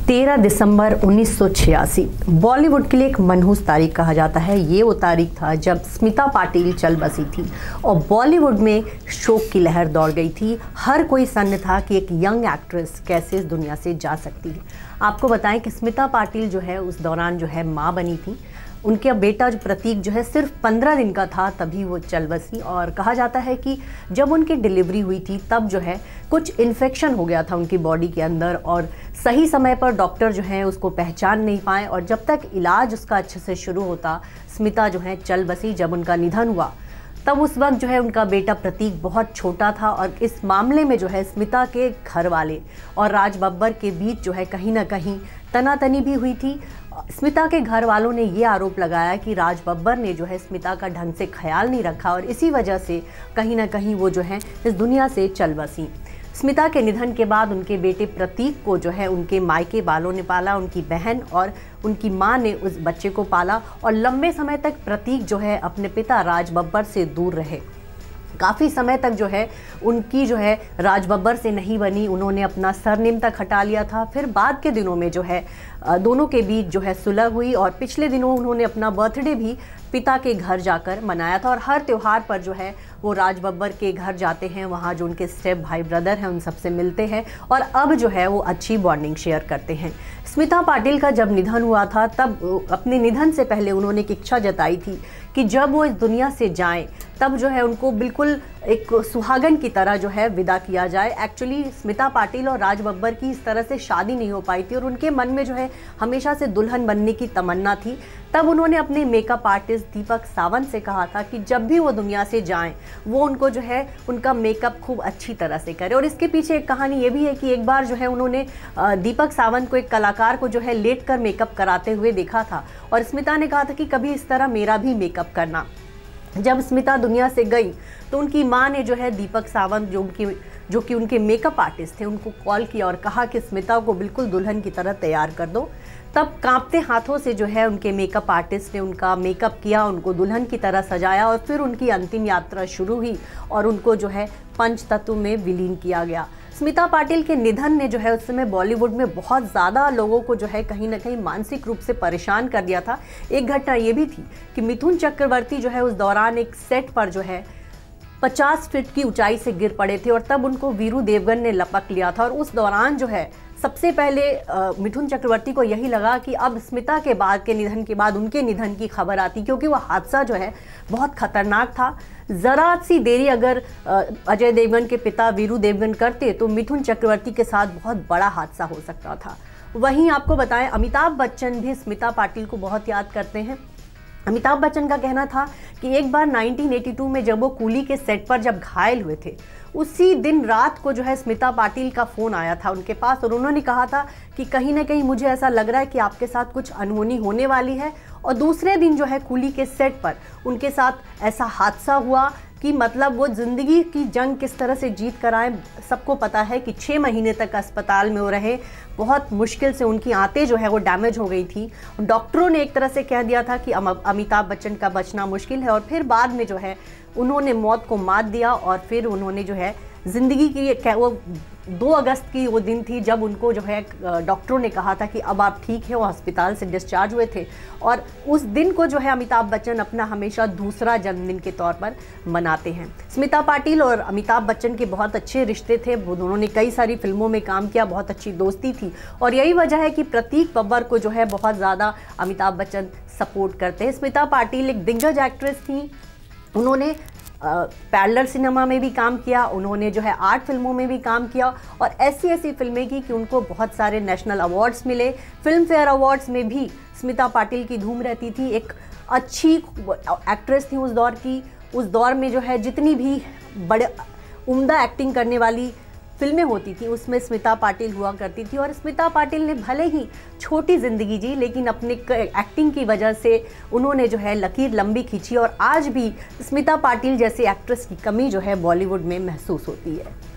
13 दिसंबर 1986 बॉलीवुड के लिए एक मनहूस तारीख कहा जाता है। ये वो तारीख था जब स्मिता पाटिल चल बसी थी और बॉलीवुड में शोक की लहर दौड़ गई थी। हर कोई सन्न था कि एक यंग एक्ट्रेस कैसे इस दुनिया से जा सकती है। आपको बताएं कि स्मिता पाटिल जो है उस दौरान जो है माँ बनी थी। उनका बेटा जो प्रतीक जो है सिर्फ 15 दिन का था तभी वो चल बसी और कहा जाता है कि जब उनकी डिलीवरी हुई थी तब जो है कुछ इन्फेक्शन हो गया था उनकी बॉडी के अंदर और सही समय पर डॉक्टर जो है उसको पहचान नहीं पाए और जब तक इलाज उसका अच्छे से शुरू होता स्मिता जो है चल बसी। जब उनका निधन हुआ तब उस वक्त जो है उनका बेटा प्रतीक बहुत छोटा था और इस मामले में जो है स्मिता के घर वाले और राज बब्बर के बीच जो है कहीं ना कहीं तनातनी भी हुई थी। स्मिता के घर वालों ने ये आरोप लगाया कि राज बब्बर ने जो है स्मिता का ढंग से ख्याल नहीं रखा और इसी वजह से कहीं ना कहीं वो जो है इस दुनिया से चल बसी। स्मिता के निधन के बाद उनके बेटे प्रतीक को जो है उनके मायके वालों ने पाला, उनकी बहन और उनकी मां ने उस बच्चे को पाला और लंबे समय तक प्रतीक जो है अपने पिता राज बब्बर से दूर रहे। काफ़ी समय तक जो है उनकी जो है राज बब्बर से नहीं बनी, उन्होंने अपना सरनेम तक हटा लिया था। फिर बाद के दिनों में जो है दोनों के बीच जो है सुलह हुई और पिछले दिनों उन्होंने अपना बर्थडे भी पिता के घर जाकर मनाया था और हर त्यौहार पर जो है वो राज बब्बर के घर जाते हैं, वहाँ जो उनके स्टेप भाई ब्रदर हैं उन सबसे मिलते हैं और अब जो है वो अच्छी बॉन्डिंग शेयर करते हैं। स्मिता पाटिल का जब निधन हुआ था तब अपने निधन से पहले उन्होंने एक इच्छा जताई थी कि जब वो इस दुनिया से जाएं तब जो है उनको बिल्कुल एक सुहागन की तरह जो है विदा किया जाए। एक्चुअली स्मिता पाटिल और राज बब्बर की इस तरह से शादी नहीं हो पाई थी और उनके मन में जो है हमेशा से दुल्हन बनने की तमन्ना थी। तब उन्होंने अपने मेकअप आर्टिस्ट दीपक सावंत से कहा था कि जब भी वो दुनिया से जाएं वो उनको जो है उनका मेकअप खूब अच्छी तरह से करे। और इसके पीछे एक कहानी ये भी है कि एक बार जो है उन्होंने दीपक सावंत को एक कलाकार को जो है लेट कर मेकअप कराते हुए देखा था और स्मिता ने कहा था कि कभी इस तरह मेरा भी मेकअप करना। जब स्मिता दुनिया से गई तो उनकी मां ने जो है दीपक सावंत जो कि उनके मेकअप आर्टिस्ट थे उनको कॉल किया और कहा कि स्मिता को बिल्कुल दुल्हन की तरह तैयार कर दो। तब कांपते हाथों से जो है उनके मेकअप आर्टिस्ट ने उनका मेकअप किया, उनको दुल्हन की तरह सजाया और फिर उनकी अंतिम यात्रा शुरू हुई और उनको जो है पंचतत्व में विलीन किया गया। स्मिता पाटिल के निधन ने जो है उस समय बॉलीवुड में बहुत ज़्यादा लोगों को जो है कहीं ना कहीं मानसिक रूप से परेशान कर दिया था। एक घटना ये भी थी कि मिथुन चक्रवर्ती जो है उस दौरान एक सेट पर जो है 50 फीट की ऊंचाई से गिर पड़े थे और तब उनको वीरू देवगन ने लपक लिया था और उस दौरान जो है सबसे पहले मिथुन चक्रवर्ती को यही लगा कि अब स्मिता के बाद के निधन के बाद उनके निधन की खबर आती, क्योंकि वह हादसा जो है बहुत खतरनाक था। ज़रा सी देरी अगर अजय देवगन के पिता वीरू देवगन करते तो मिथुन चक्रवर्ती के साथ बहुत बड़ा हादसा हो सकता था। वहीं आपको बताएं अमिताभ बच्चन भी स्मिता पाटिल को बहुत याद करते हैं। अमिताभ बच्चन का कहना था कि एक बार 1982 में जब वो कूली के सेट पर जब घायल हुए थे उसी दिन रात को जो है स्मिता पाटिल का फ़ोन आया था उनके पास और उन्होंने कहा था कि कहीं ना कहीं मुझे ऐसा लग रहा है कि आपके साथ कुछ अनहोनी होने वाली है। और दूसरे दिन जो है कूली के सेट पर उनके साथ ऐसा हादसा हुआ कि मतलब वो ज़िंदगी की जंग किस तरह से जीत कर आए। सबको पता है कि 6 महीने तक अस्पताल में वो रहे, बहुत मुश्किल से उनकी आंतें जो है वो डैमेज हो गई थी। डॉक्टरों ने एक तरह से कह दिया था कि अमिताभ बच्चन का बचना मुश्किल है और फिर बाद में जो है उन्होंने मौत को मात दिया और फिर उन्होंने जो है ज़िंदगी की वो 2 अगस्त की वो दिन थी जब उनको जो है डॉक्टरों ने कहा था कि अब आप ठीक है। वो अस्पताल से डिस्चार्ज हुए थे और उस दिन को जो है अमिताभ बच्चन अपना हमेशा दूसरा जन्मदिन के तौर पर मनाते हैं। स्मिता पाटिल और अमिताभ बच्चन के बहुत अच्छे रिश्ते थे, उन्होंने कई सारी फिल्मों में काम किया, बहुत अच्छी दोस्ती थी और यही वजह है कि प्रतीक बब्बर को जो है बहुत ज़्यादा अमिताभ बच्चन सपोर्ट करते हैं। स्मिता पाटिल एक दिग्गज एक्ट्रेस थी, उन्होंने पैरेलल सिनेमा में भी काम किया, उन्होंने जो है आर्ट फिल्मों में भी काम किया और ऐसी फिल्में की कि उनको बहुत सारे नेशनल अवार्ड्स मिले। फिल्म फेयर अवार्ड्स में भी स्मिता पाटिल की धूम रहती थी। एक अच्छी एक्ट्रेस थी उस दौर की। उस दौर में जो है जितनी भी बड़े उम्दा एक्टिंग करने वाली फिल्में होती थी उसमें स्मिता पाटिल हुआ करती थी और स्मिता पाटिल ने भले ही छोटी ज़िंदगी जी लेकिन अपने एक्टिंग की वजह से उन्होंने जो है लकीर लंबी खींची और आज भी स्मिता पाटिल जैसी एक्ट्रेस की कमी जो है बॉलीवुड में महसूस होती है।